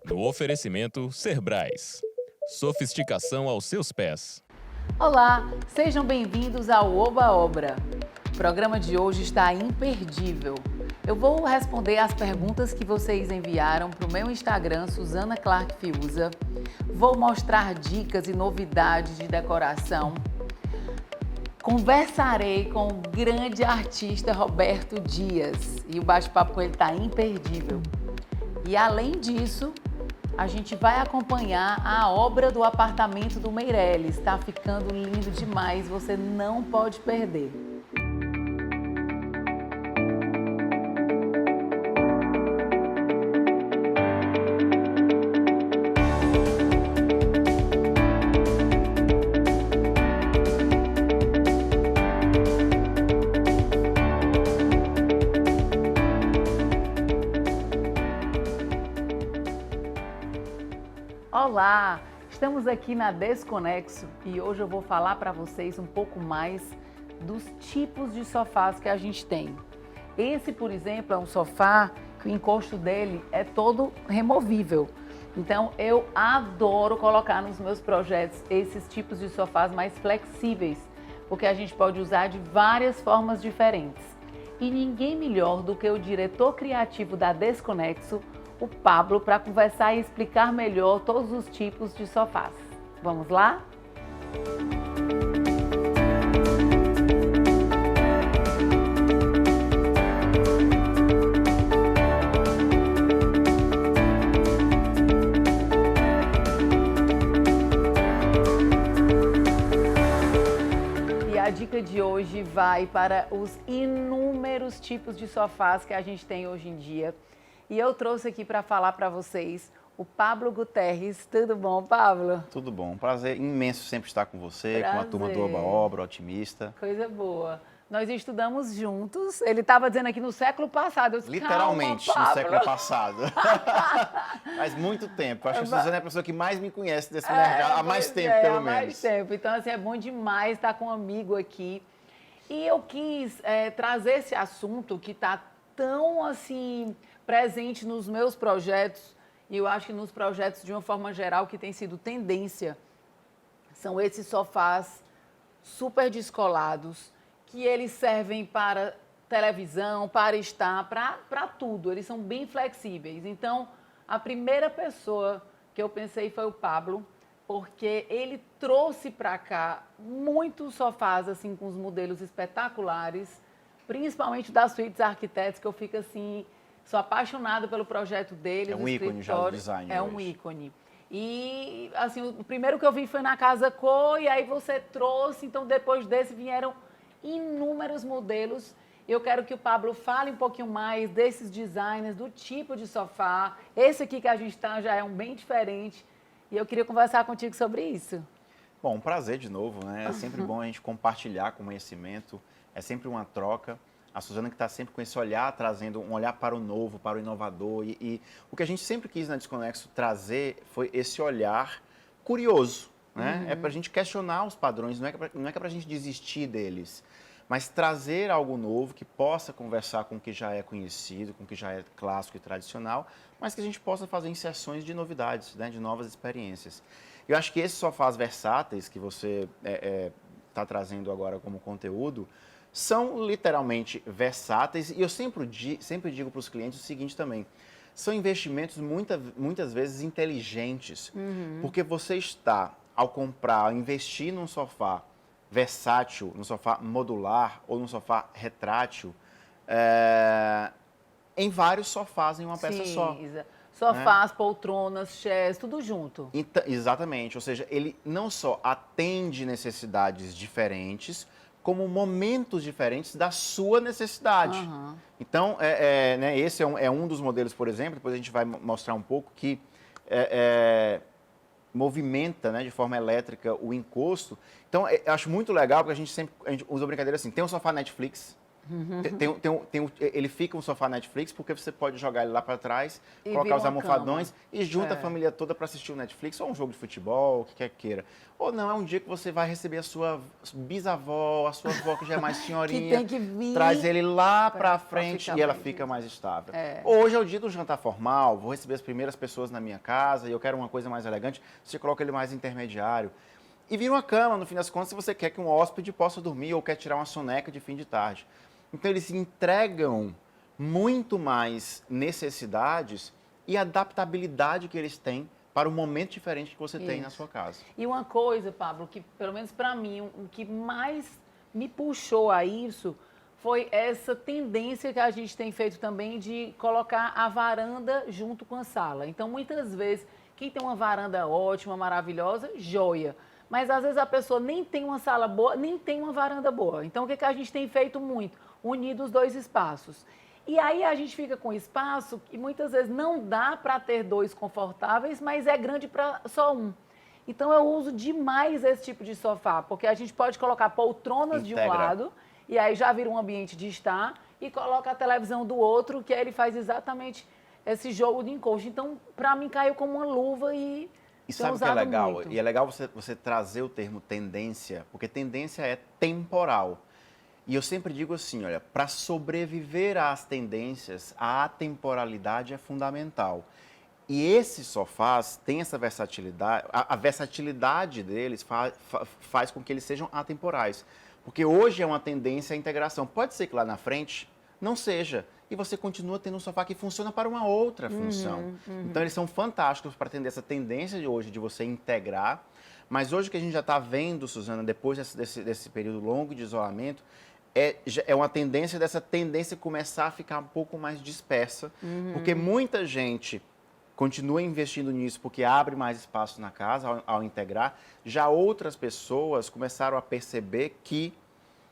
No oferecimento Serbrais. Sofisticação aos seus pés. Olá, sejam bem-vindos ao Oba Obra. O programa de hoje está imperdível. Eu vou responder as perguntas que vocês enviaram para o meu Instagram, Suzana Clark Fiuza. Vou mostrar dicas e novidades de decoração. Conversarei com o grande artista Roberto Dias e o bate-papo com ele está imperdível. E além disso, a gente vai acompanhar a obra do apartamento do Meirelles. Está ficando lindo demais, você não pode perder. Olá, estamos aqui na Desconexo e hoje eu vou falar para vocês um pouco mais dos tipos de sofás que a gente tem. Esse, por exemplo, é um sofá que o encosto dele é todo removível. Então, eu adoro colocar nos meus projetos esses tipos de sofás mais flexíveis, porque a gente pode usar de várias formas diferentes. E ninguém melhor do que o diretor criativo da Desconexo, o Pablo, para conversar e explicar melhor todos os tipos de sofás. Vamos lá? E a dica de hoje vai para os inúmeros tipos de sofás que a gente tem hoje em dia. E eu trouxe aqui para falar para vocês o Pablo Guterres. Tudo bom, Pablo? Tudo bom. Prazer imenso sempre estar com você, Prazer. com a turma do Oba Obra, Otimista. Coisa boa. Nós estudamos juntos. Ele estava dizendo aqui no século passado. Eu disse, Literalmente, calma, no Pablo. século passado. Faz muito tempo. Acho que a Suzana é a pessoa que mais me conhece desse mercado, há mais tempo, pelo menos. Há mais tempo. Então, assim, é bom demais estar com um amigo aqui. E eu quis trazer esse assunto que está tão, assim, presente nos meus projetos, e eu acho que nos projetos de uma forma geral que tem sido tendência, são esses sofás super descolados, que eles servem para televisão, para estar, para tudo, eles são bem flexíveis. Então, a primeira pessoa que eu pensei foi o Pablo, porque ele trouxe para cá muitos sofás, assim, com os modelos espetaculares, principalmente das suítes arquitetos, que eu fico assim, sou apaixonada pelo projeto dele. É um ícone já do design É hoje. um ícone. E, assim, o primeiro que eu vi foi na Casa Cor, e aí você trouxe, então depois desse vieram inúmeros modelos. Eu quero que o Pablo fale um pouquinho mais desses designers, do tipo de sofá. Esse aqui que a gente está já é um bem diferente, e eu queria conversar contigo sobre isso. Bom, um prazer de novo, né? É sempre bom a gente compartilhar conhecimento, é sempre uma troca. A Suzana que está sempre com esse olhar, trazendo um olhar para o novo, para o inovador. E o que a gente sempre quis na Desconexo trazer foi esse olhar curioso, né? É para a gente questionar os padrões, não é que é para a gente desistir deles, mas trazer algo novo que possa conversar com o que já é conhecido, com o que já é clássico e tradicional, mas que a gente possa fazer inserções de novidades, né? De novas experiências. Eu acho que esses sofás versáteis que você está trazendo agora como conteúdo, são literalmente versáteis e eu sempre digo para os clientes o seguinte também, são investimentos muitas vezes inteligentes, porque você está, ao comprar, ao investir num sofá versátil, num sofá modular ou num sofá retrátil, em vários sofás em uma peça só. Sofás, poltronas, chairs, tudo junto. Exatamente, ou seja, ele não só atende necessidades diferentes, como momentos diferentes da sua necessidade. Então, né, esse é um dos modelos, por exemplo, depois a gente vai mostrar um pouco que movimenta, né, de forma elétrica o encosto. Então, eu acho muito legal, porque a gente usa brincadeira assim, tem um sofá Netflix, Ele fica um sofá Netflix porque você pode jogar ele lá para trás, E colocar vira os uma almofadões cama. e junta a família toda para assistir o Netflix ou um jogo de futebol, o que quer que queira. Ou não, é um dia que você vai receber a sua bisavó, a sua avó que já é mais senhorinha, tem que vir traz ele lá para pra frente ficar e ela mais fica mais estável. É. Hoje é o dia do jantar formal, vou receber as primeiras pessoas na minha casa e eu quero uma coisa mais elegante, você coloca ele mais intermediário. E vira uma cama, no fim das contas, se você quer que um hóspede possa dormir ou quer tirar uma soneca de fim de tarde. Então, eles entregam muito mais necessidades e adaptabilidade que eles têm para o momento diferente que você tem na Isso. sua casa. E uma coisa, Pablo, que pelo menos para mim, o que mais me puxou a isso foi essa tendência que a gente tem feito também de colocar a varanda junto com a sala. Então, muitas vezes, quem tem uma varanda ótima, maravilhosa, joia. Mas às vezes a pessoa nem tem uma sala boa, nem tem uma varanda boa. Então, o que a gente tem feito muito? Unir os dois espaços. E aí a gente fica com espaço que muitas vezes não dá para ter dois confortáveis, mas é grande para só um. Então eu uso demais esse tipo de sofá, porque a gente pode colocar poltronas de um Integra. lado, e aí já vira um ambiente de estar, e coloca a televisão do outro, que aí ele faz exatamente esse jogo de encosto. Então, para mim, caiu como uma luva e E tenho sabe o que é usado legal? muito. E é legal você trazer o termo tendência, porque tendência é temporal. E eu sempre digo assim, olha, para sobreviver às tendências, a atemporalidade é fundamental. E esses sofás têm essa versatilidade, a versatilidade deles faz com que eles sejam atemporais. Porque hoje é uma tendência à integração. Pode ser que lá na frente não seja. E você continua tendo um sofá que funciona para uma outra função. Então, eles são fantásticos para atender essa tendência de hoje de você integrar. Mas hoje o que a gente já está vendo, Suzana, depois desse período longo de isolamento, é uma tendência dessa tendência começar a ficar um pouco mais dispersa. Porque muita gente continua investindo nisso porque abre mais espaço na casa ao integrar. Já outras pessoas começaram a perceber que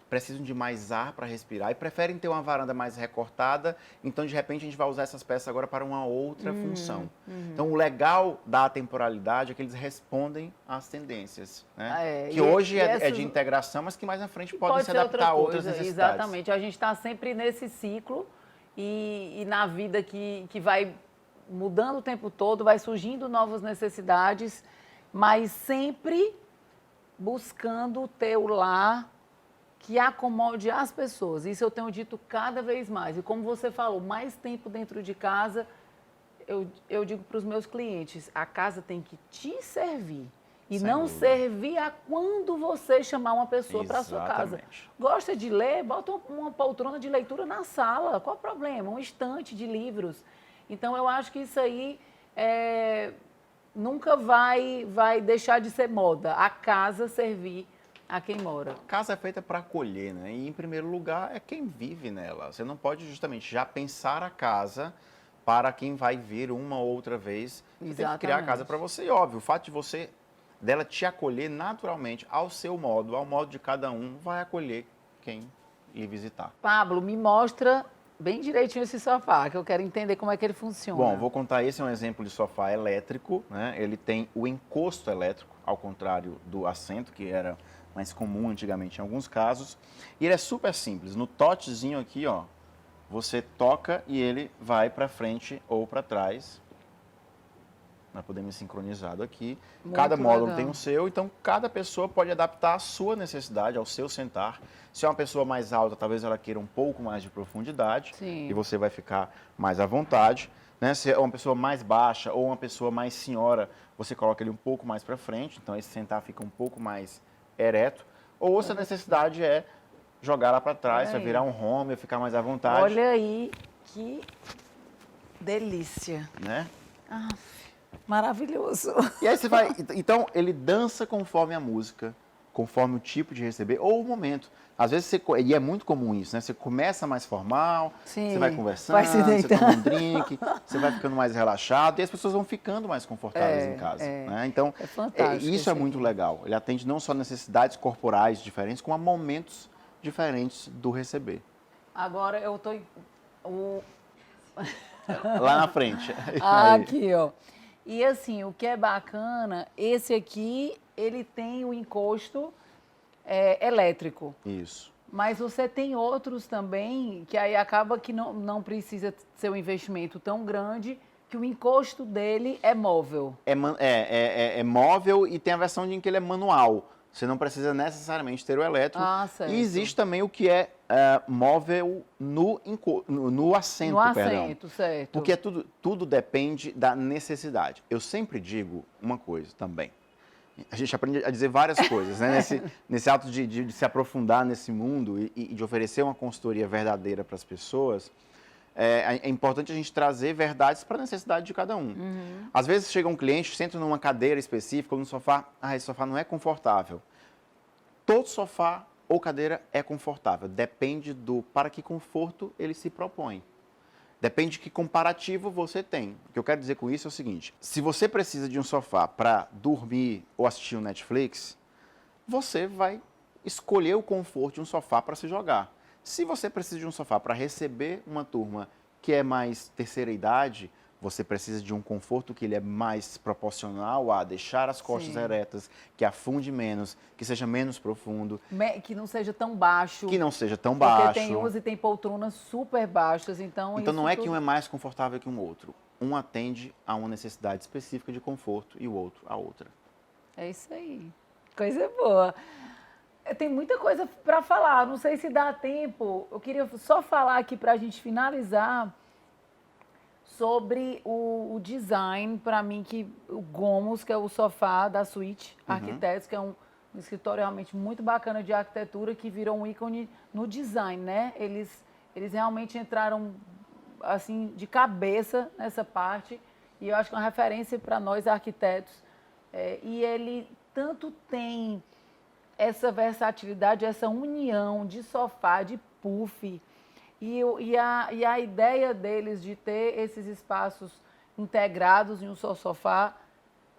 precisam de mais ar para respirar e preferem ter uma varanda mais recortada, então de repente a gente vai usar essas peças agora para uma outra função. Então o legal da temporalidade é que eles respondem às tendências, né? Que hoje é de integração, mas que mais na frente podem se adaptar a outras necessidades. Exatamente, a gente está sempre nesse ciclo e na vida que vai mudando o tempo todo, vai surgindo novas necessidades, mas sempre buscando ter o lar que acomode as pessoas. Isso eu tenho dito cada vez mais. E como você falou, mais tempo dentro de casa, eu digo para os meus clientes, a casa tem que te servir. E Sem não dúvida. servir a quando você chamar uma pessoa para a sua casa. Exatamente. Gosta de ler? Bota uma poltrona de leitura na sala. Qual o problema? Um estante de livros. Então, eu acho que isso aí nunca vai deixar de ser moda. A casa servir a quem mora. Casa é feita para acolher, né? E, em primeiro lugar, é quem vive nela. Você não pode justamente já pensar a casa para quem vai vir uma ou outra vez. Você tem que criar a casa para você. E, óbvio, o fato de dela te acolher naturalmente, ao seu modo, ao modo de cada um, vai acolher quem lhe visitar. Pablo, me mostra bem direitinho esse sofá, que eu quero entender como é que ele funciona. Bom, vou contar, esse é um exemplo de sofá elétrico, né? Ele tem o encosto elétrico, ao contrário do assento, que era mais comum antigamente em alguns casos. E ele é super simples. No totezinho aqui, ó, você toca e ele vai para frente ou para trás. Para poder me sincronizado aqui. Muito Cada módulo legal. tem o seu, então cada pessoa pode adaptar a sua necessidade, ao seu sentar. Se é uma pessoa mais alta, talvez ela queira um pouco mais de profundidade. Sim. E você vai ficar mais à vontade. Né? Se é uma pessoa mais baixa ou uma pessoa mais senhora, você coloca ele um pouco mais para frente, então esse sentar fica um pouco mais ereto. Ou se a necessidade é jogar lá para trás, Olha vai aí. virar um home, ficar mais à vontade. Olha aí, que delícia. Né? Maravilhoso. E aí você vai... Então, ele dança conforme a música, conforme o tipo de receber ou o momento. Às vezes, e é muito comum isso, né? Você começa mais formal, Sim, você vai conversando, vai se você toma um deitando. drink, você vai ficando mais relaxado e as pessoas vão ficando mais confortáveis em casa. Né? Então, É fantástico isso é esse muito aqui. legal. Ele atende não só necessidades corporais diferentes, como a momentos diferentes do receber. Agora eu tô... Lá na frente. Aí. Aqui, ó. E assim, o que é bacana, esse aqui, ele tem o encosto elétrico. Isso. Mas você tem outros também, que aí acaba que não precisa ser um investimento tão grande, que o encosto dele é móvel. É móvel e tem a versão em que ele é manual. Você não precisa necessariamente ter o elétrico. Ah, certo. E existe também o que é móvel no assento, No perdão. assento, certo. Porque tudo depende da necessidade. Eu sempre digo uma coisa também. A gente aprende a dizer várias coisas, né? Nesse ato de se aprofundar nesse mundo e de oferecer uma consultoria verdadeira para as pessoas, é importante a gente trazer verdades para a necessidade de cada um. Às vezes chega um cliente, senta numa cadeira específica ou no sofá, esse sofá não é confortável. Todo sofá ou cadeira é confortável, depende para que conforto ele se propõe. Depende de que comparativo você tem. O que eu quero dizer com isso é o seguinte: se você precisa de um sofá para dormir ou assistir um Netflix, você vai escolher o conforto de um sofá para se jogar. Se você precisa de um sofá para receber uma turma que é mais terceira idade, você precisa de um conforto que ele é mais proporcional a deixar as costas eretas, que afunde menos, que seja menos profundo. Que não seja tão baixo. Que não seja tão baixo. Porque tem uns e tem poltronas super baixas, então Então não é que um é mais confortável que um outro. Um atende a uma necessidade específica de conforto e o outro a outra. É isso aí. Coisa boa. Tem muita coisa para falar, não sei se dá tempo. Eu queria só falar aqui para a gente finalizar sobre o design, para mim, que o Gomos, que é o sofá da Suite Arquitetos, que é um escritório realmente muito bacana de arquitetura, que virou um ícone no design, né? Eles realmente entraram, assim, de cabeça nessa parte, e eu acho que é uma referência para nós arquitetos. E ele tanto tem essa versatilidade, essa união de sofá, de puff, e a ideia deles de ter esses espaços integrados em um só sofá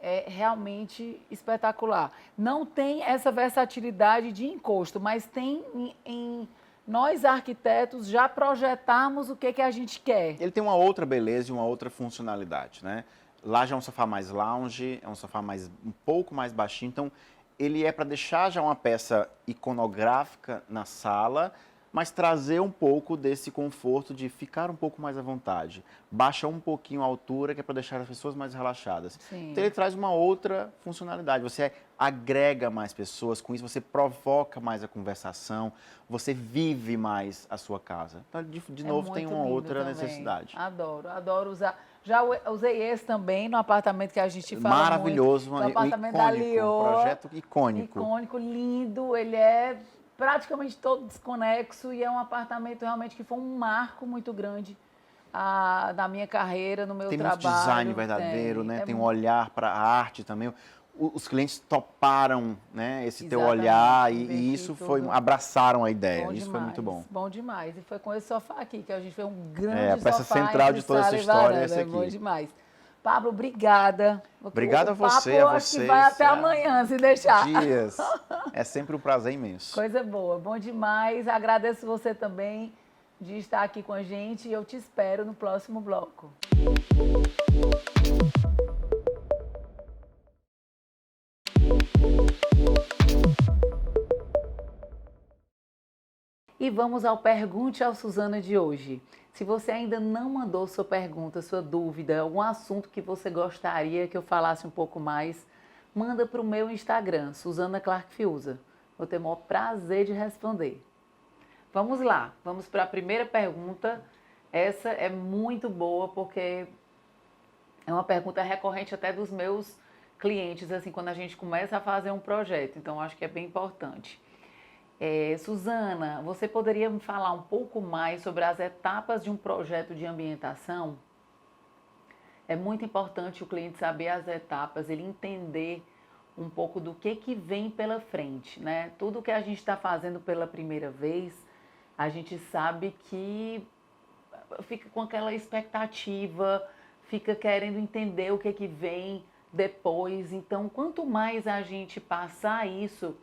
é realmente espetacular. Não tem essa versatilidade de encosto, mas tem em nós arquitetos já projetarmos o que a gente quer. Ele tem uma outra beleza e uma outra funcionalidade, né? Lá já é um sofá mais lounge, é um sofá um pouco mais baixinho, então ele é para deixar já uma peça iconográfica na sala, mas trazer um pouco desse conforto de ficar um pouco mais à vontade. Baixa um pouquinho a altura, que é para deixar as pessoas mais relaxadas. Sim. Então ele traz uma outra funcionalidade. Você agrega mais pessoas, com isso você provoca mais a conversação, você vive mais a sua casa. Então, de novo, tem uma outra também. Necessidade. Adoro usar. Já usei esse também no apartamento que a gente fala maravilhoso, muito. No apartamento icônico, da Liô. um projeto icônico. Icônico, lindo. Ele é praticamente todo desconexo e é um apartamento realmente que foi um marco muito grande da minha carreira, no meu trabalho. Tem muito design verdadeiro, né? Tem um olhar para a arte também. Os clientes toparam, né, esse teu olhar e isso abraçaram a ideia. Isso foi muito bom. Bom demais. E foi com esse sofá aqui que a gente fez um grande a peça central de toda essa história é esse aqui. Bom demais. Pablo, obrigada. Obrigado a você, a vocês. Que vai até amanhã, se deixar. Dias. É sempre um prazer imenso. Coisa boa, bom demais. Agradeço você também de estar aqui com a gente e eu te espero no próximo bloco. E vamos ao Pergunte ao Suzana de hoje. Se você ainda não mandou sua pergunta, sua dúvida, algum assunto que você gostaria que eu falasse um pouco mais, manda para o meu Instagram, Suzana Clark Fiuza. Vou ter o maior prazer de responder. Vamos lá, vamos para a primeira pergunta. Essa é muito boa porque é uma pergunta recorrente até dos meus clientes, assim, quando a gente começa a fazer um projeto. Então, acho que é bem importante. Suzana, você poderia me falar um pouco mais sobre as etapas de um projeto de ambientação? É muito importante o cliente saber as etapas, ele entender um pouco do que vem pela frente, né? Tudo que a gente está fazendo pela primeira vez, a gente sabe que fica com aquela expectativa, fica querendo entender o que vem depois. Então, quanto mais a gente passar isso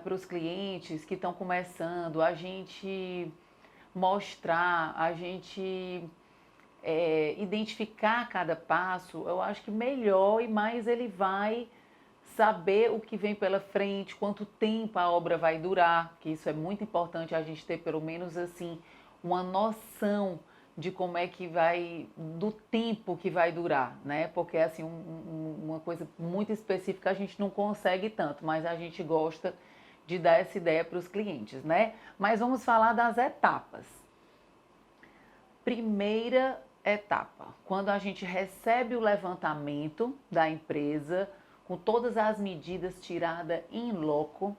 para os clientes que estão começando, a gente mostrar, a gente identificar cada passo, eu acho que melhor e mais ele vai saber o que vem pela frente, quanto tempo a obra vai durar, que isso é muito importante a gente ter pelo menos assim uma noção de como é que vai, do tempo que vai durar, né? Porque assim, uma coisa muito específica a gente não consegue tanto, mas a gente gosta de dar essa ideia para os clientes, né? Mas vamos falar das etapas. Primeira etapa, quando a gente recebe o levantamento da empresa, com todas as medidas tiradas em loco,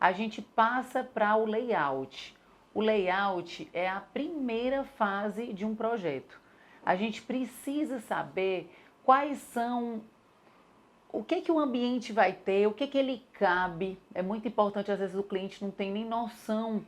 a gente passa para o layout. O layout é a primeira fase de um projeto. A gente precisa saber quais são, o que o ambiente vai ter, o que ele cabe. É muito importante, às vezes o cliente não tem nem noção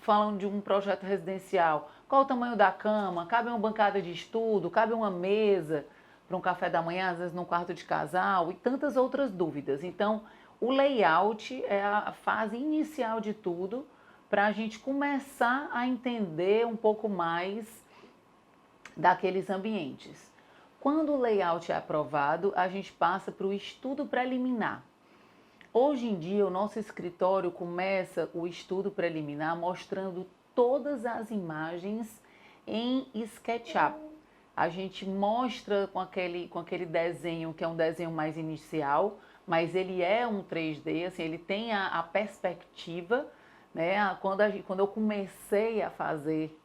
falam de um projeto residencial, qual o tamanho da cama, cabe uma bancada de estudo, cabe uma mesa para um café da manhã, às vezes num quarto de casal e tantas outras dúvidas. Então, o layout é a fase inicial de tudo para a gente começar a entender um pouco mais daqueles ambientes. Quando o layout é aprovado, a gente passa para o estudo preliminar. Hoje em dia, o nosso escritório começa o estudo preliminar mostrando todas as imagens em SketchUp. A gente mostra com aquele desenho, que é um desenho mais inicial, mas ele é um 3D, assim, ele tem a perspectiva, né? Quando eu comecei a fazer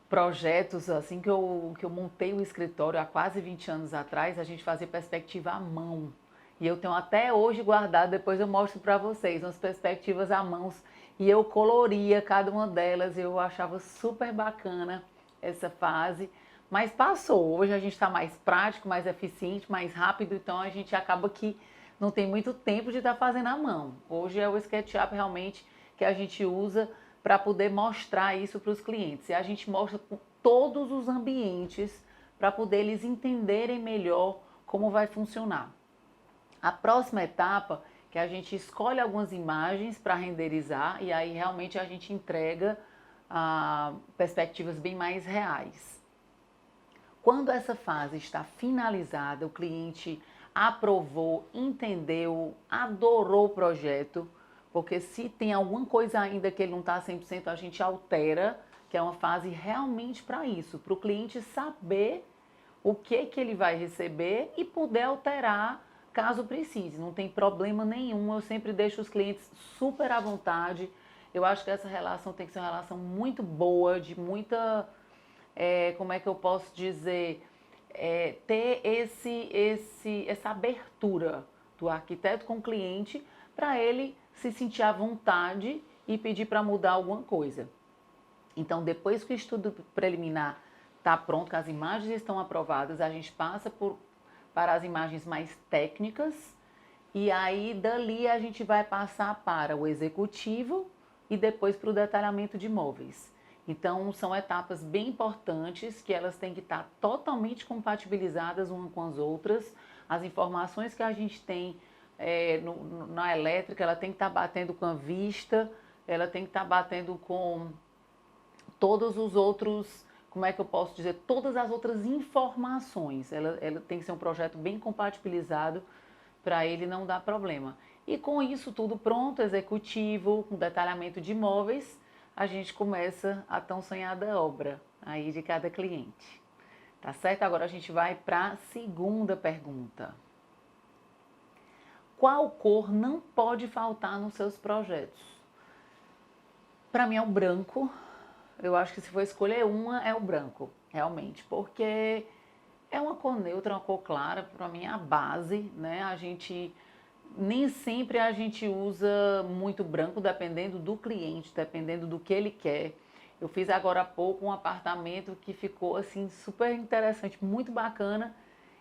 projetos, assim que eu montei o escritório há quase 20 anos atrás, a gente fazia perspectiva à mão. E eu tenho até hoje guardado, depois eu mostro para vocês, umas perspectivas à mão. E eu coloria cada uma delas, eu achava super bacana essa fase. Mas passou, hoje a gente está mais prático, mais eficiente, mais rápido, então a gente acaba que não tem muito tempo de estar fazendo à mão. Hoje é o SketchUp realmente que a gente usa para poder mostrar isso para os clientes. E a gente mostra com todos os ambientes para poder eles entenderem melhor como vai funcionar. A próxima etapa, que a gente escolhe algumas imagens para renderizar e aí realmente a gente entrega perspectivas bem mais reais. Quando essa fase está finalizada, o cliente aprovou, entendeu, adorou o projeto, porque se tem alguma coisa ainda que ele não está 100%, a gente altera, que é uma fase realmente para isso, para o cliente saber o que ele vai receber e poder alterar caso precise, não tem problema nenhum, eu sempre deixo os clientes super à vontade. Eu acho que essa relação tem que ser uma relação muito boa, de muita, como é que eu posso dizer, ter essa abertura do arquiteto com o cliente para ele se sentir à vontade e pedir para mudar alguma coisa. Então, depois que o estudo preliminar está pronto, que as imagens estão aprovadas, a gente passa para as imagens mais técnicas e aí dali a gente vai passar para o executivo e depois para o detalhamento de imóveis. Então são etapas bem importantes que elas têm que estar totalmente compatibilizadas umas com as outras. As informações que a gente tem na elétrica, ela tem que estar batendo com a vista, ela tem que estar batendo com todos os outros, como é que eu posso dizer, todas as outras informações. Ela tem que ser um projeto bem compatibilizado para ele não dar problema. E com isso tudo pronto, executivo, com detalhamento de imóveis, a gente começa a tão sonhada obra aí de cada cliente. Tá certo? Agora a gente vai para a segunda pergunta. Qual cor não pode faltar nos seus projetos? Para mim é o branco. Eu acho que se for escolher uma, é o branco, realmente, porque é uma cor neutra, uma cor clara, para mim é a base, né? Nem sempre a gente usa muito branco, dependendo do cliente, dependendo do que ele quer. Eu fiz agora há pouco um apartamento que ficou assim super interessante, muito bacana,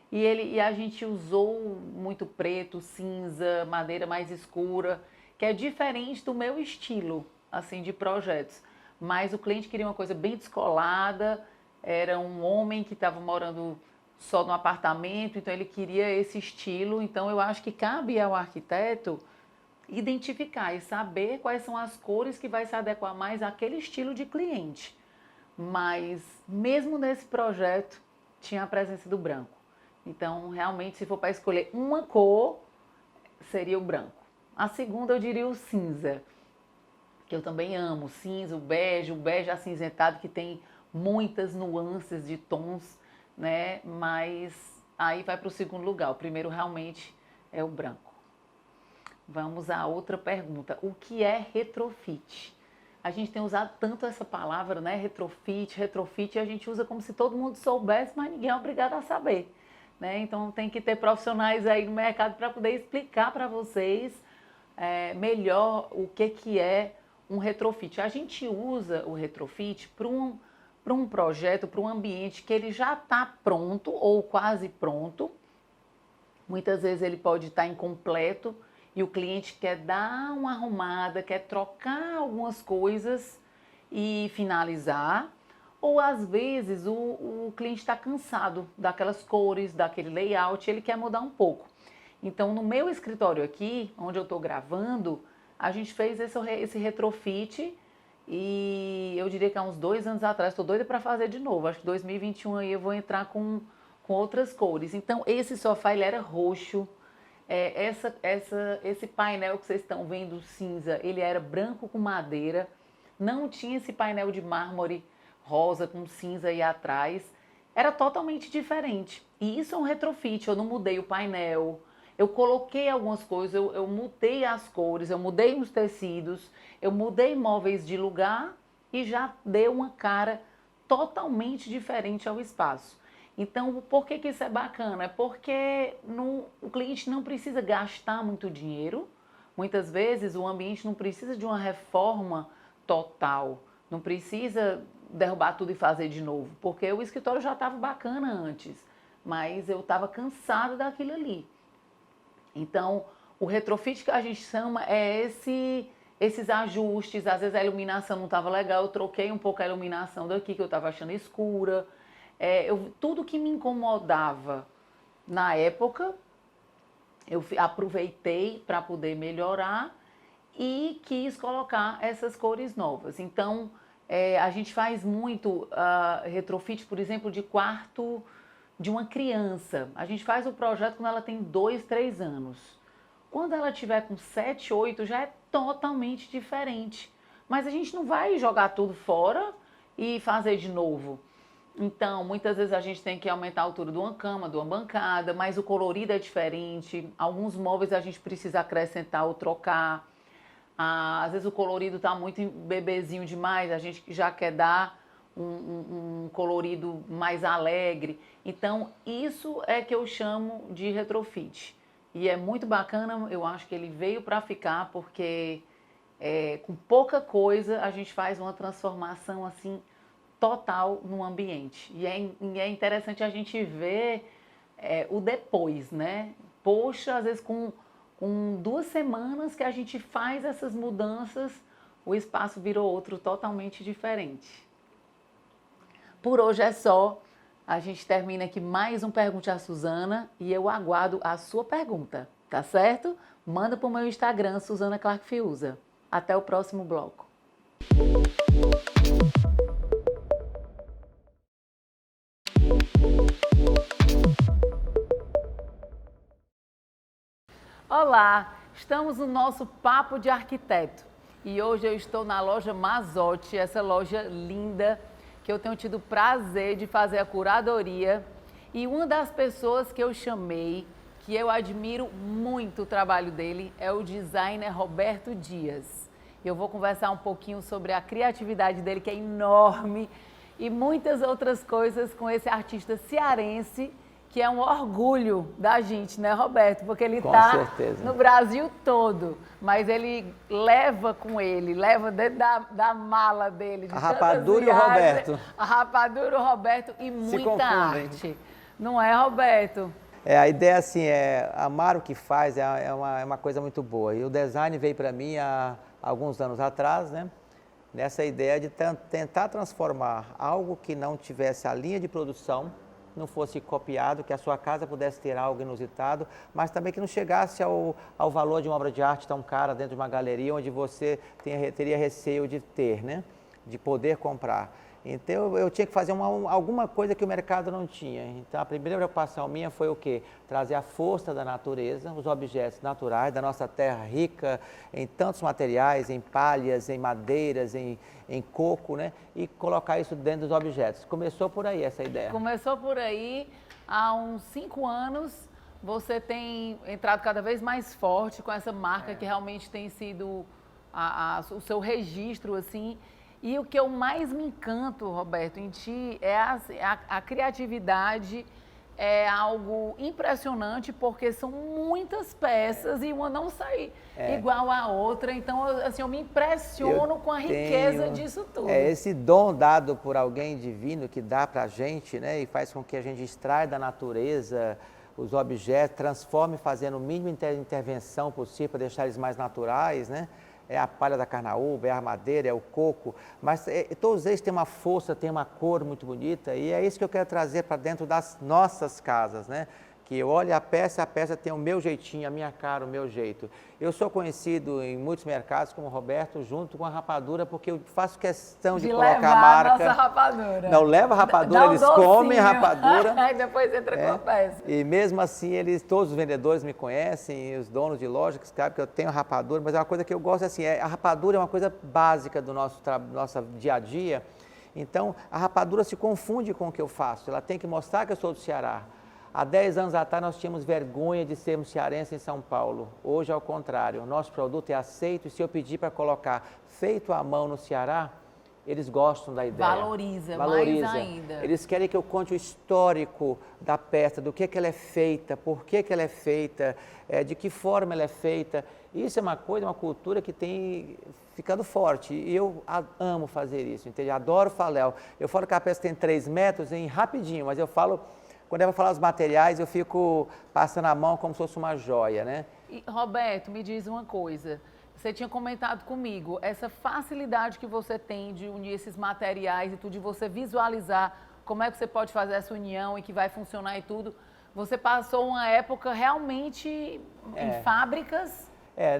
e a gente usou muito preto, cinza, madeira mais escura, que é diferente do meu estilo, assim, de projetos. Mas o cliente queria uma coisa bem descolada, era um homem que estava morando só no apartamento, então ele queria esse estilo. Então eu acho que cabe ao arquiteto identificar e saber quais são as cores que vai se adequar mais àquele estilo de cliente. Mas mesmo nesse projeto tinha a presença do branco. Então, realmente, se for para escolher uma cor, seria o branco. A segunda, eu diria o cinza, que eu também amo. Cinza, o bege acinzentado, que tem muitas nuances de tons, né? Mas aí vai para o segundo lugar. O primeiro realmente é o branco. Vamos à outra pergunta. O que é retrofit? A gente tem usado tanto essa palavra, né? Retrofit, e a gente usa como se todo mundo soubesse, mas ninguém é obrigado a saber, né? Então tem que ter profissionais aí no mercado para poder explicar para vocês melhor o que é um retrofit. A gente usa o retrofit para um projeto, para um ambiente que ele já está pronto ou quase pronto. Muitas vezes ele pode estar incompleto e o cliente quer dar uma arrumada, quer trocar algumas coisas e finalizar. Ou às vezes o cliente está cansado daquelas cores, daquele layout, ele quer mudar um pouco. Então, no meu escritório aqui, onde eu estou gravando, a gente fez esse retrofit e eu diria que há uns 2 anos atrás, estou doida para fazer de novo. Acho que 2021 aí eu vou entrar com outras cores. Então, esse sofá ele era roxo. Esse painel que vocês estão vendo cinza, ele era branco com madeira. Não tinha esse painel de mármore rosa com cinza aí atrás. Era totalmente diferente. E isso é um retrofit. Eu não mudei o painel. Eu coloquei algumas coisas, eu mudei as cores, eu mudei os tecidos, eu mudei móveis de lugar e já deu uma cara totalmente diferente ao espaço. Então, por que isso é bacana? É porque o cliente não precisa gastar muito dinheiro. Muitas vezes o ambiente não precisa de uma reforma total, não precisa derrubar tudo e fazer de novo, porque o escritório já estava bacana antes, mas eu estava cansada daquilo ali. Então, o retrofit que a gente chama é esses ajustes. Às vezes a iluminação não estava legal, eu troquei um pouco a iluminação daqui, que eu estava achando escura. Tudo que me incomodava na época, eu aproveitei para poder melhorar e quis colocar essas cores novas. Então, a gente faz muito retrofit, por exemplo, de quarto de uma criança. A gente faz o projeto quando ela tem 2, 3 anos. Quando ela tiver com 7, 8, já é totalmente diferente. Mas a gente não vai jogar tudo fora e fazer de novo. Então, muitas vezes a gente tem que aumentar a altura de uma cama, de uma bancada, mas o colorido é diferente. Alguns móveis a gente precisa acrescentar ou trocar. Às vezes o colorido está muito bebezinho demais, a gente já quer dar um colorido mais alegre. Então, isso é que eu chamo de retrofit. E é muito bacana, eu acho que ele veio para ficar, porque com pouca coisa a gente faz uma transformação assim total no ambiente. E é interessante a gente ver o depois, né? Poxa, às vezes com 2 semanas que a gente faz essas mudanças, o espaço virou outro totalmente diferente. Por hoje é só. A gente termina aqui mais um Pergunte a Suzana e eu aguardo a sua pergunta, tá certo? Manda para o meu Instagram, Suzana Clark Fiuza. Até o próximo bloco. Olá, estamos no nosso Papo de Arquiteto e hoje eu estou na loja Mazotti, essa loja linda que eu tenho tido o prazer de fazer a curadoria, e uma das pessoas que eu chamei, que eu admiro muito o trabalho dele, é o designer Roberto Dias. Eu vou conversar um pouquinho sobre a criatividade dele, que é enorme, e muitas outras coisas com esse artista cearense, que é um orgulho da gente, né, Roberto? Porque ele está no Brasil todo, mas ele leva com ele, leva dentro da mala dele. A rapadura e o Roberto. A rapadura, o Roberto e muita arte. Não é, Roberto? A ideia, assim, é amar o que faz, é uma coisa muito boa. E o design veio para mim há alguns anos atrás, né? Nessa ideia de tentar transformar algo que não tivesse a linha de produção, não fosse copiado, que a sua casa pudesse ter algo inusitado, mas também que não chegasse ao valor de uma obra de arte tão cara dentro de uma galeria, onde você teria receio de ter, né? De poder comprar. Então eu tinha que fazer alguma coisa que o mercado não tinha. Então a primeira preocupação minha foi o quê? Trazer a força da natureza, os objetos naturais da nossa terra rica em tantos materiais, em palhas, em madeiras, em coco, né? E colocar isso dentro dos objetos. Começou por aí essa ideia. Começou por aí, há uns 5 anos, você tem entrado cada vez mais forte com essa marca que realmente tem sido o seu registro, assim. E o que eu mais me encanto, Roberto, em ti é a criatividade, é algo impressionante, porque são muitas peças e uma não sai igual à outra. Então, assim, eu me impressiono com a riqueza disso tudo. É esse dom dado por alguém divino que dá pra gente, né? E faz com que a gente extraia da natureza os objetos, transforme fazendo o mínimo intervenção possível para deixar eles mais naturais, né? É a palha da carnaúba, é a madeira, é o coco, mas todos eles têm uma força, têm uma cor muito bonita e é isso que eu quero trazer para dentro das nossas casas, né? Que eu olho a peça tem o meu jeitinho, a minha cara, o meu jeito. Eu sou conhecido em muitos mercados como Roberto, junto com a rapadura, porque eu faço questão de colocar a marca. A nossa rapadura. Não leva a rapadura, eles comem a rapadura. Aí depois entra com a peça. E mesmo assim, todos os vendedores me conhecem, os donos de loja que sabem que eu tenho rapadura, mas é uma coisa que eu gosto assim, a rapadura é uma coisa básica do nosso dia a dia. Então, a rapadura se confunde com o que eu faço, ela tem que mostrar que eu sou do Ceará. Há 10 anos atrás nós tínhamos vergonha de sermos cearenses em São Paulo. Hoje é o contrário, o nosso produto é aceito e se eu pedir para colocar feito à mão no Ceará, eles gostam da ideia. Valoriza mais ainda. Eles querem que eu conte o histórico da peça, do que ela é feita, por que ela é feita, de que forma ela é feita. Isso é uma coisa, uma cultura que tem ficando forte e eu amo fazer isso, entende? Adoro falar. Eu falo que a peça tem 3 metros em rapidinho, mas eu falo... Quando eu vou falar os materiais, eu fico passando a mão como se fosse uma joia, né? E, Roberto, me diz uma coisa. Você tinha comentado comigo, essa facilidade que você tem de unir esses materiais e tudo, de você visualizar como é que você pode fazer essa união e que vai funcionar e tudo. Você passou uma época realmente em fábricas...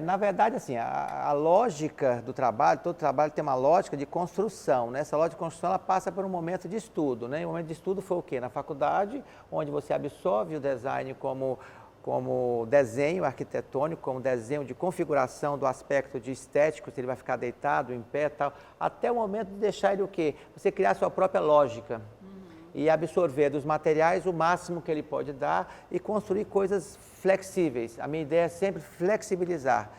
Na verdade, assim, a lógica do trabalho, todo trabalho tem uma lógica de construção, né? Essa lógica de construção, ela passa por um momento de estudo, né? E o momento de estudo foi o quê? Na faculdade, onde você absorve o design como desenho arquitetônico, como desenho de configuração do aspecto de estético, se ele vai ficar deitado, em pé e tal, até o momento de deixar ele o quê? Você criar a sua própria lógica. E absorver dos materiais o máximo que ele pode dar e construir coisas flexíveis. A minha ideia é sempre flexibilizar.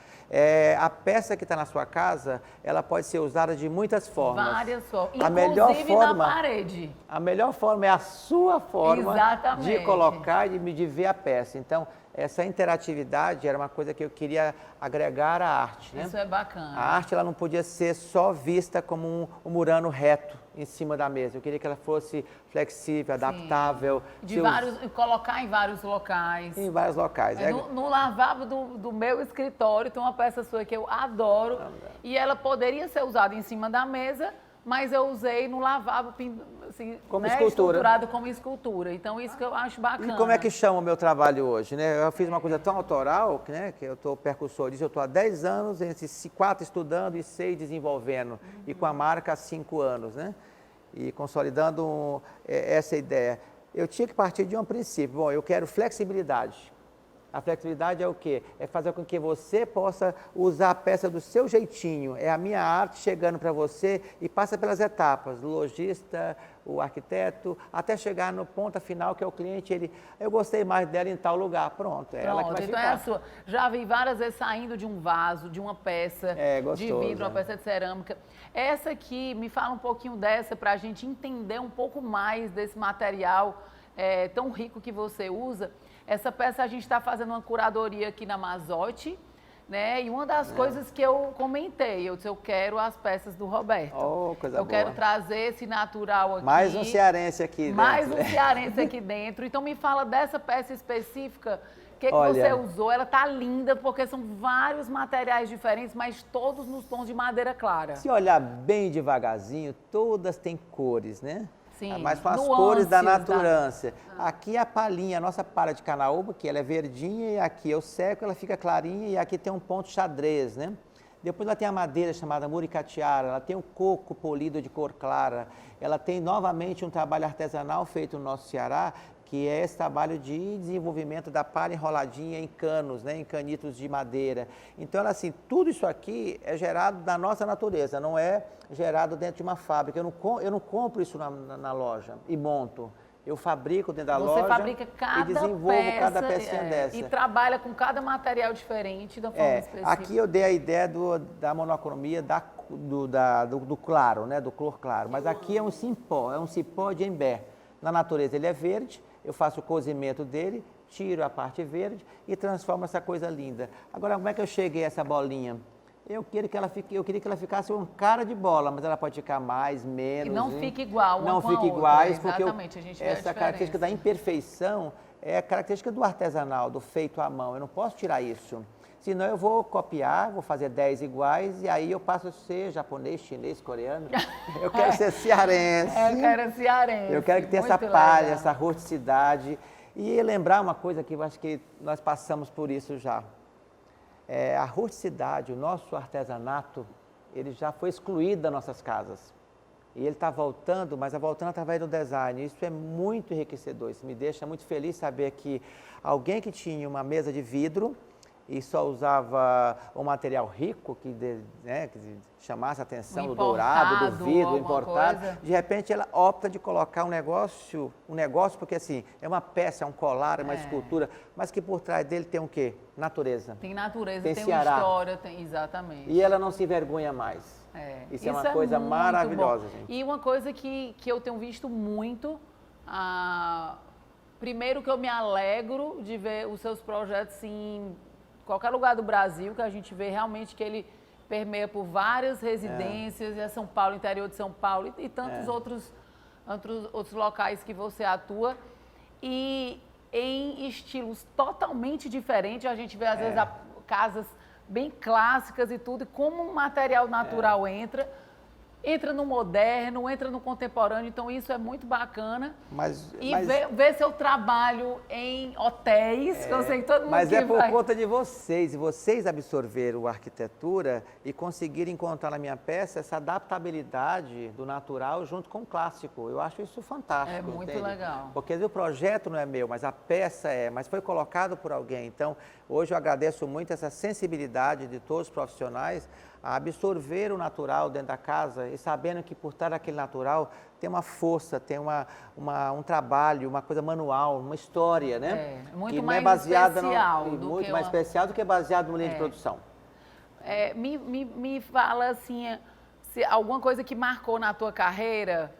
A peça que está na sua casa, ela pode ser usada de muitas formas. Várias formas, inclusive na parede. A melhor forma é a sua forma de colocar e de ver a peça. Então, essa interatividade era uma coisa que eu queria agregar à arte, né? Isso é bacana. A arte ela não podia ser só vista como um murano reto em cima da mesa. Eu queria que ela fosse flexível, adaptável. Colocar em vários locais. Em vários locais. No lavabo do meu escritório tem uma peça sua que eu adoro e ela poderia ser usada em cima da mesa, mas eu usei no lavabo assim, como escultura. Estruturado como escultura. Então, isso que eu acho bacana. E como é que chama o meu trabalho hoje, né? Eu fiz uma coisa tão autoral, né, que eu estou percussor disso, eu estou há 10 anos, entre 4 estudando e 6 desenvolvendo, e com a marca há 5 anos, né? E consolidando essa ideia. Eu tinha que partir de um princípio, bom, eu quero flexibilidade. A flexibilidade é o quê? É fazer com que você possa usar a peça do seu jeitinho. É a minha arte chegando para você e passa pelas etapas, do lojista, o arquiteto, até chegar no ponto final que é o cliente, eu gostei mais dela em tal lugar. Pronto, é ela que vai ficar. Então é a sua. Já vi várias vezes saindo de um vaso, de uma peça de vidro, uma peça de cerâmica. Essa aqui, me fala um pouquinho dessa para a gente entender um pouco mais desse material tão rico que você usa. Essa peça a gente está fazendo uma curadoria aqui na Mazotti, né? E uma das coisas que eu comentei, eu disse, eu quero as peças do Roberto. Oh, coisa boa. Eu quero trazer esse natural aqui. Mais um cearense aqui dentro. Mais um cearense aqui dentro. Então me fala dessa peça específica, o que você usou? Ela tá linda porque são vários materiais diferentes, mas todos nos tons de madeira clara. Se olhar bem devagarzinho, todas têm cores, né? Sim, mas são as cores da naturância. Aqui a palhinha, a nossa palha de canaúba, que ela é verdinha, e aqui eu seco, ela fica clarinha, e aqui tem um ponto xadrez, né? Depois ela tem a madeira chamada muricatiara, ela tem o coco polido de cor clara, ela tem novamente um trabalho artesanal feito no nosso Ceará, que é esse trabalho de desenvolvimento da palha enroladinha em canos, né, em canitos de madeira. Então, ela, assim, tudo isso aqui é gerado da nossa natureza, não é gerado dentro de uma fábrica. Eu não compro isso na loja e monto. Eu fabrico dentro da loja fabrica cada e desenvolvo cada pecinha dessa. E trabalha com cada material diferente da forma específica. Aqui eu dei a ideia da monocromia do claro, né, do cor claro. Mas aqui é um cipó de embé. Na natureza ele é verde, eu faço o cozimento dele, tiro a parte verde e transformo essa coisa linda. Agora, como é que eu cheguei a essa bolinha? Eu queria que ela ficasse com cara de bola, mas ela pode ficar mais, menos. E não fique igual uma não com a fique outra. iguais, porque Exatamente, a gente vê a essa diferença. característica da imperfeição é a característica do artesanal, do feito à mão. Eu não posso tirar isso. Senão eu vou copiar, vou fazer 10 iguais e aí eu passo a ser japonês, chinês, coreano. Eu quero ser cearense. Eu quero cearense. Eu quero que tenha essa Muito palha, legal. essa rusticidade. E lembrar uma coisa que eu acho que nós passamos por isso já. A rusticidade, o nosso artesanato, ele já foi excluído das nossas casas. E ele está voltando, mas voltando através do design. Isso é muito enriquecedor, isso me deixa muito feliz saber que alguém que tinha uma mesa de vidro e só usava um material rico, que chamasse a atenção do dourado, do vidro, importado, coisa. de repente ela opta de colocar um negócio, porque assim, é uma peça, é um colar, é uma escultura, mas que por trás dele tem o quê? Natureza. Tem natureza, Tem tem Ceará. uma história, exatamente. E ela não se envergonha mais. Isso é uma coisa muito maravilhosa, bom. gente. E uma coisa que eu tenho visto muito, primeiro que eu me alegro de ver os seus projetos em qualquer lugar do Brasil, que a gente vê realmente que ele permeia por várias residências, é São Paulo, interior de São Paulo e tantos outros locais que você atua. E em estilos totalmente diferentes, a gente vê às vezes casas bem clássicas e tudo, e como um material natural entra no moderno, entra no contemporâneo, então isso é muito bacana. E ver seu trabalho em hotéis, que eu sei que todo mundo Mas que é por vai... conta de vocês, e vocês absorveram a arquitetura e conseguiram encontrar na minha peça essa adaptabilidade do natural junto com o clássico. Eu acho isso fantástico. É muito entende? legal. Porque o projeto não é meu, mas a peça mas foi colocado por alguém. Então, hoje eu agradeço muito essa sensibilidade de todos os profissionais a absorver o natural dentro da casa e sabendo que por trás daquele natural tem uma força, tem um trabalho, uma coisa manual, uma história, né? Muito que mais não é baseada especial do muito que mais especial do que baseado numa linha de produção. Me fala assim, se alguma coisa que marcou na tua carreira,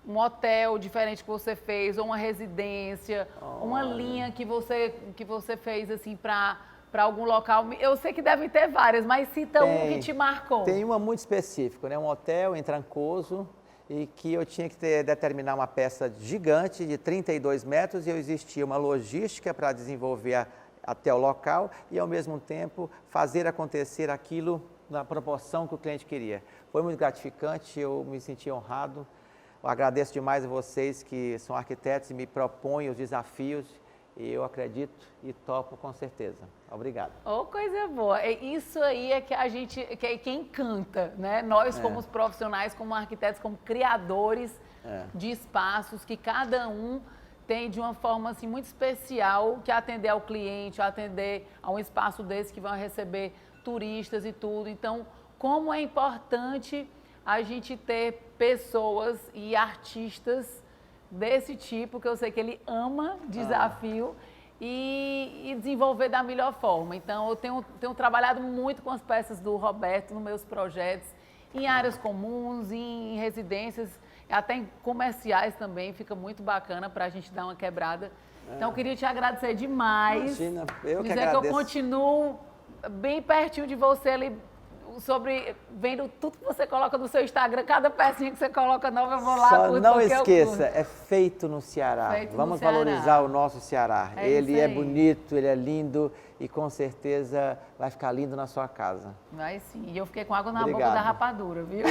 um hotel diferente que você fez, ou uma residência, uma linha que você fez assim para algum local. Eu sei que devem ter várias, mas cita um que te marcou. Tem uma muito específica, né? Um hotel em Trancoso, e que eu tinha que determinar uma peça gigante de 32 metros e existia uma logística para desenvolver até o local e, ao mesmo tempo, fazer acontecer aquilo na proporção que o cliente queria. Foi muito gratificante, eu me senti honrado. Eu agradeço demais a vocês que são arquitetos e me propõem os desafios. E eu acredito e topo com certeza. Obrigado. Coisa boa. Isso aí é que encanta, né? Nós, como os profissionais, como arquitetos, como criadores de espaços, que cada um tem de uma forma assim, muito especial que atender ao cliente, atender a um espaço desse que vai receber turistas e tudo. Então, como é importante a gente ter pessoas e artistas desse tipo, que eu sei que ele ama desafio e desenvolver da melhor forma. Então, eu tenho trabalhado muito com as peças do Roberto nos meus projetos, em áreas comuns, em residências, até em comerciais também, fica muito bacana para a gente dar uma quebrada. Então, eu queria te agradecer demais. Imagina, eu que dizer agradeço. que eu continuo bem pertinho de você ali, vendo tudo que você coloca no seu Instagram, cada pecinha que você coloca nova, eu vou lá. Só não esqueça, é feito no Ceará. Vamos valorizar o nosso Ceará. Ele é bonito, ele é lindo e com certeza vai ficar lindo na sua casa. Vai sim. E eu fiquei com água na boca da rapadura, viu?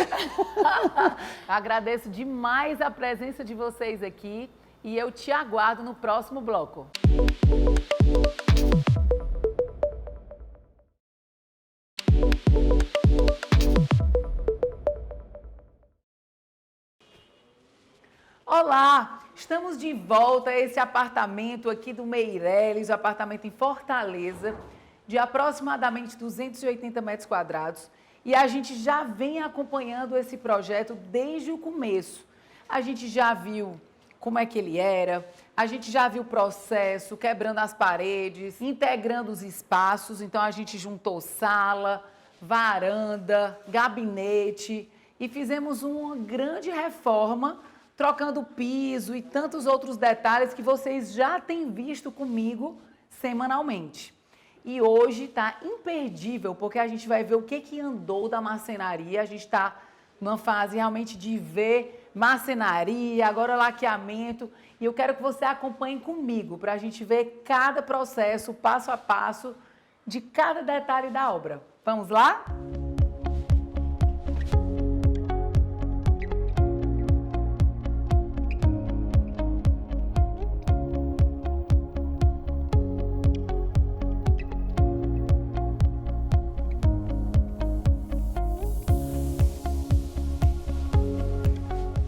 Agradeço demais a presença de vocês aqui e eu te aguardo no próximo bloco. Olá, estamos de volta a esse apartamento aqui do Meireles, um apartamento em Fortaleza, de aproximadamente 280 metros quadrados. E a gente já vem acompanhando esse projeto desde o começo. A gente já viu como é que ele era, a gente já viu o processo, quebrando as paredes, integrando os espaços. Então, a gente juntou sala, varanda, gabinete e fizemos uma grande reforma, trocando piso e tantos outros detalhes que vocês já têm visto comigo semanalmente. E hoje está imperdível, porque a gente vai ver o que andou da marcenaria. A gente está numa fase realmente de ver marcenaria, agora laqueamento. E eu quero que você acompanhe comigo para a gente ver cada processo, passo a passo, de cada detalhe da obra. Vamos lá?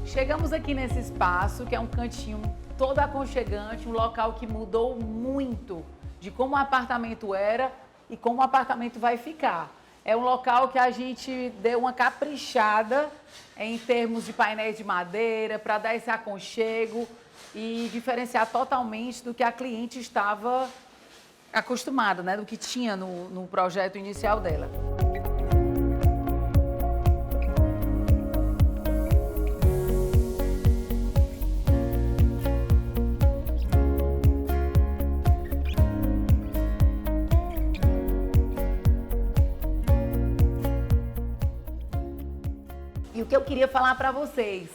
Chegamos aqui nesse espaço, que é um cantinho todo aconchegante, um local que mudou muito de como o apartamento era e como o apartamento vai ficar. É um local que a gente deu uma caprichada em termos de painéis de madeira, para dar esse aconchego e diferenciar totalmente do que a cliente estava acostumada, né? Do que tinha no projeto inicial dela. E o que eu queria falar para vocês,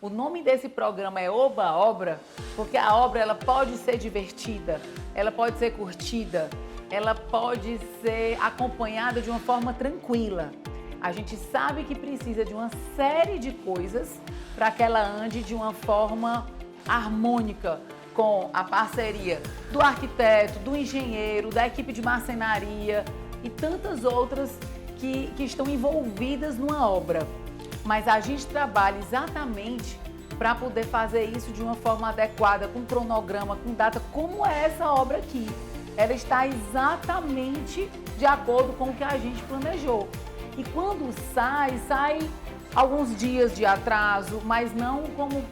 o nome desse programa é Oba Obra, porque a obra ela pode ser divertida, ela pode ser curtida, ela pode ser acompanhada de uma forma tranquila. A gente sabe que precisa de uma série de coisas para que ela ande de uma forma harmônica, com a parceria do arquiteto, do engenheiro, da equipe de marcenaria e tantas outras que estão envolvidas numa obra. Mas a gente trabalha exatamente para poder fazer isso de uma forma adequada, com cronograma, com data, como é essa obra aqui. Ela está exatamente de acordo com o que a gente planejou. E quando sai alguns dias de atraso, mas não como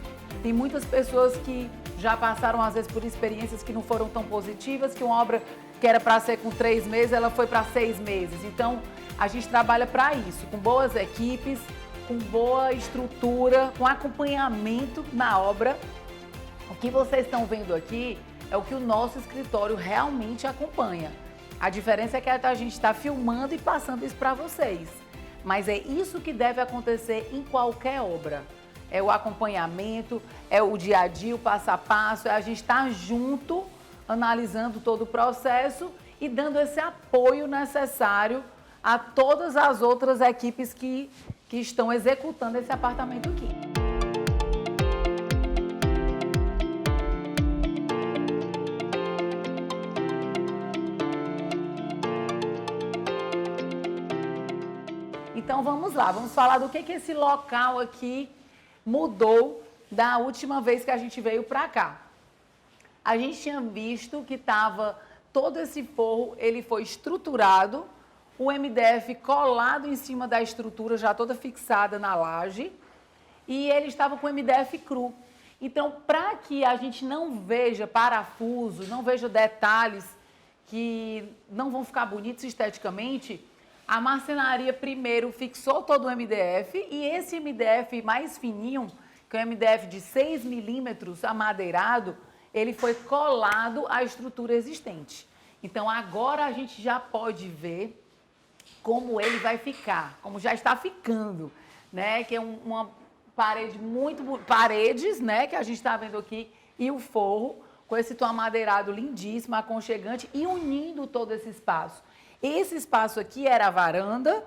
tem muitas pessoas que já passaram às vezes por experiências que não foram tão positivas, que uma obra que era para ser com 3 meses, ela foi para 6 meses. Então, a gente trabalha para isso, com boas equipes, com boa estrutura, com acompanhamento na obra. O que vocês estão vendo aqui é o que o nosso escritório realmente acompanha. A diferença é que a gente está filmando e passando isso para vocês. Mas é isso que deve acontecer em qualquer obra. É o acompanhamento, é o dia a dia, o passo a passo, é a gente estar junto, analisando todo o processo e dando esse apoio necessário a todas as outras equipes que estão executando esse apartamento aqui. Então vamos lá, vamos falar do que esse local aqui mudou da última vez que a gente veio para cá. A gente tinha visto que estava todo esse forro, ele foi estruturado, o MDF colado em cima da estrutura, já toda fixada na laje, e ele estava com o MDF cru. Então, para que a gente não veja parafuso, não veja detalhes que não vão ficar bonitos esteticamente, a marcenaria primeiro fixou todo o MDF, e esse MDF mais fininho, que é o MDF de 6 milímetros amadeirado, ele foi colado à estrutura existente. Então, agora a gente já pode ver como ele vai ficar, como já está ficando, né? Que é uma parede paredes, né? Que a gente está vendo aqui, e o forro com esse tom amadeirado lindíssimo, aconchegante e unindo todo esse espaço. Esse espaço aqui era a varanda,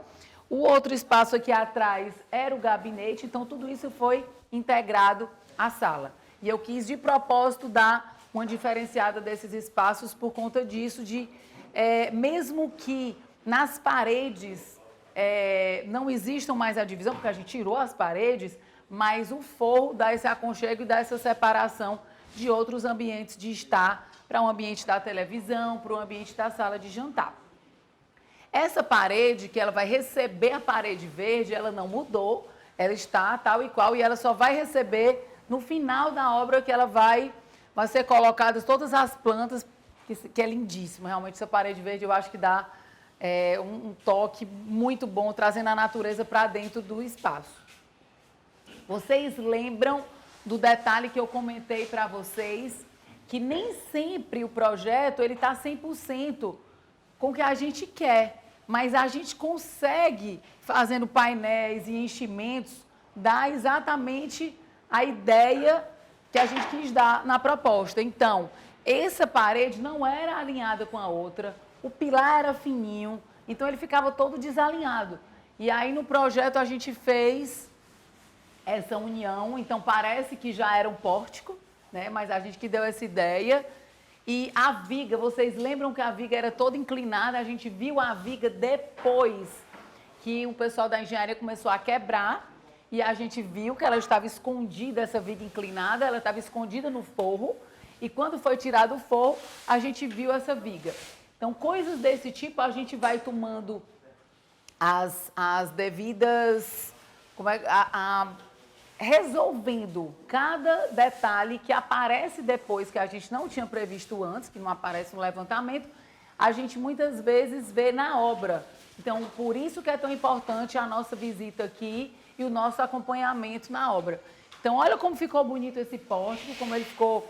o outro espaço aqui atrás era o gabinete, então tudo isso foi integrado à sala. E eu quis de propósito dar uma diferenciada desses espaços por conta disso, mesmo que nas paredes não existam mais a divisão, porque a gente tirou as paredes, mas o forro dá esse aconchego e dá essa separação de outros ambientes de estar para um ambiente da televisão, para o ambiente da sala de jantar. Essa parede, que ela vai receber a parede verde, ela não mudou, ela está tal e qual, e ela só vai receber no final da obra que ela vai ser colocadas todas as plantas, que é lindíssimo. Realmente, essa parede verde eu acho que dá um toque muito bom, trazendo a natureza para dentro do espaço. Vocês lembram do detalhe que eu comentei para vocês, que nem sempre o projeto está 100% com o que a gente quer, mas a gente consegue, fazendo painéis e enchimentos, dar exatamente a ideia que a gente quis dar na proposta. Então, essa parede não era alinhada com a outra, o pilar era fininho, então ele ficava todo desalinhado. E aí no projeto a gente fez essa união, então parece que já era um pórtico, né? Mas a gente que deu essa ideia. E a viga, vocês lembram que a viga era toda inclinada? A gente viu a viga depois que o pessoal da engenharia começou a quebrar e a gente viu que ela estava escondida, essa viga inclinada, ela estava escondida no forro e quando foi tirado o forro, a gente viu essa viga. Então, coisas desse tipo a gente vai tomando as devidas... resolvendo cada detalhe que aparece depois, que a gente não tinha previsto antes, que não aparece no levantamento, a gente muitas vezes vê na obra. Então, por isso que é tão importante a nossa visita aqui e o nosso acompanhamento na obra. Então, olha como ficou bonito esse pórtico, como ele ficou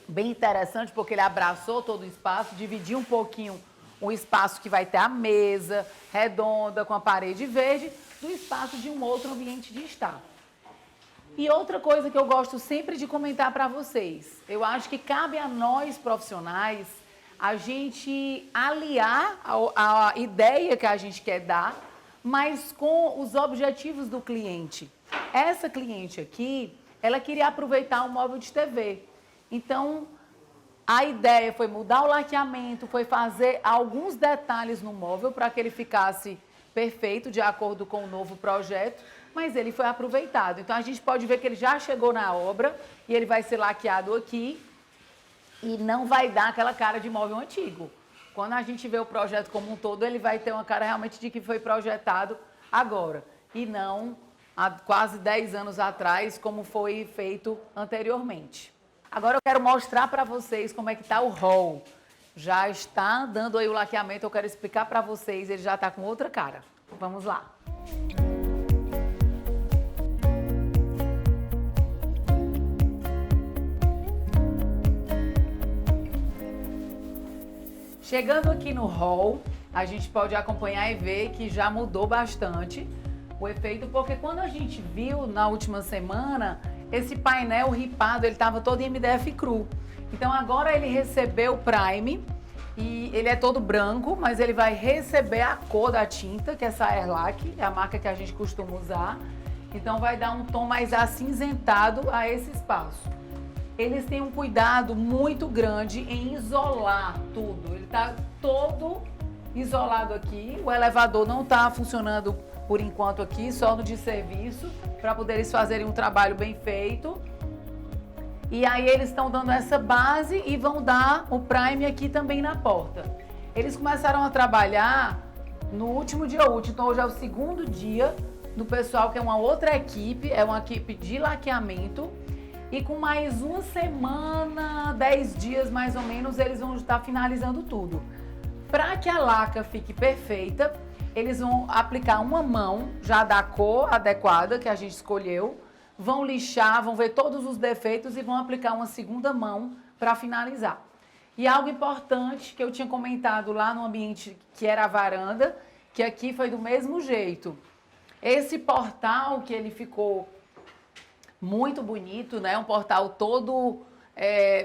bem interessante, porque ele abraçou todo o espaço, dividiu um pouquinho o espaço que vai ter a mesa redonda com a parede verde, do espaço de um outro ambiente de estar. E outra coisa que eu gosto sempre de comentar para vocês, eu acho que cabe a nós profissionais a gente aliar a ideia que a gente quer dar, mas com os objetivos do cliente. Essa cliente aqui, ela queria aproveitar um móvel de TV. Então, a ideia foi mudar o laqueamento, foi fazer alguns detalhes no móvel para que ele ficasse perfeito de acordo com o novo projeto, mas ele foi aproveitado. Então, a gente pode ver que ele já chegou na obra e ele vai ser laqueado aqui e não vai dar aquela cara de móvel antigo. Quando a gente vê o projeto como um todo, ele vai ter uma cara realmente de que foi projetado agora e não há quase 10 anos atrás, como foi feito anteriormente. Agora eu quero mostrar para vocês como é que está o hall. Já está dando aí o laqueamento, eu quero explicar para vocês, ele já está com outra cara. Vamos lá. Chegando aqui no hall, a gente pode acompanhar e ver que já mudou bastante o efeito, porque quando a gente viu na última semana, esse painel ripado, ele estava todo em MDF cru. Então agora ele recebeu o prime e ele é todo branco, mas ele vai receber a cor da tinta, que é essa Airlac, é a marca que a gente costuma usar. Então vai dar um tom mais acinzentado a esse espaço. Eles têm um cuidado muito grande em isolar tudo. Ele está todo isolado aqui. O elevador não está funcionando por enquanto aqui, só no de serviço, para poder eles fazerem um trabalho bem feito. E aí eles estão dando essa base e vão dar o prime aqui também na porta. Eles começaram a trabalhar no último dia útil, então hoje é o segundo dia do pessoal, que é uma outra equipe, é uma equipe de laqueamento. E com mais uma semana, 10 dias mais ou menos, eles vão estar finalizando tudo. Para que a laca fique perfeita, eles vão aplicar uma mão já da cor adequada que a gente escolheu, vão lixar, vão ver todos os defeitos e vão aplicar uma segunda mão para finalizar. E algo importante que eu tinha comentado lá no ambiente que era a varanda, que aqui foi do mesmo jeito. Esse portal que ele ficou muito bonito, né? Um portal todo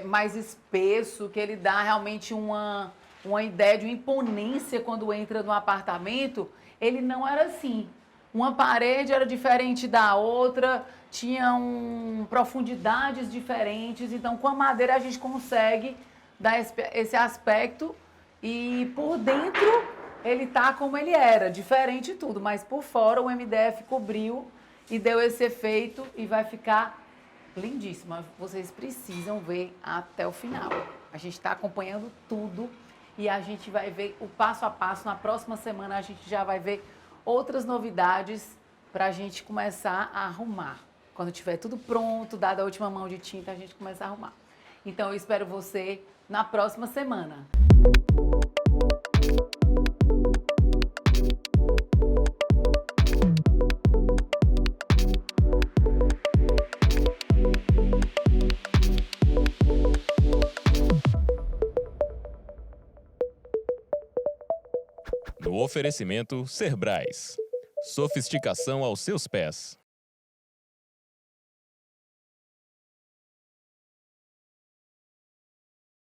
mais espesso, que ele dá realmente uma ideia de uma imponência quando entra no apartamento. Ele não era assim. Uma parede era diferente da outra, tinham profundidades diferentes. Então, com a madeira, a gente consegue dar esse aspecto. E por dentro, ele tá como ele era, diferente de tudo. Mas por fora, o MDF cobriu e deu esse efeito e vai ficar lindíssima. Vocês precisam ver até o final. A gente está acompanhando tudo e a gente vai ver o passo a passo. Na próxima semana a gente já vai ver outras novidades para a gente começar a arrumar. Quando tiver tudo pronto, dada a última mão de tinta, a gente começa a arrumar. Então eu espero você na próxima semana. No oferecimento Cerbrais. Sofisticação aos seus pés.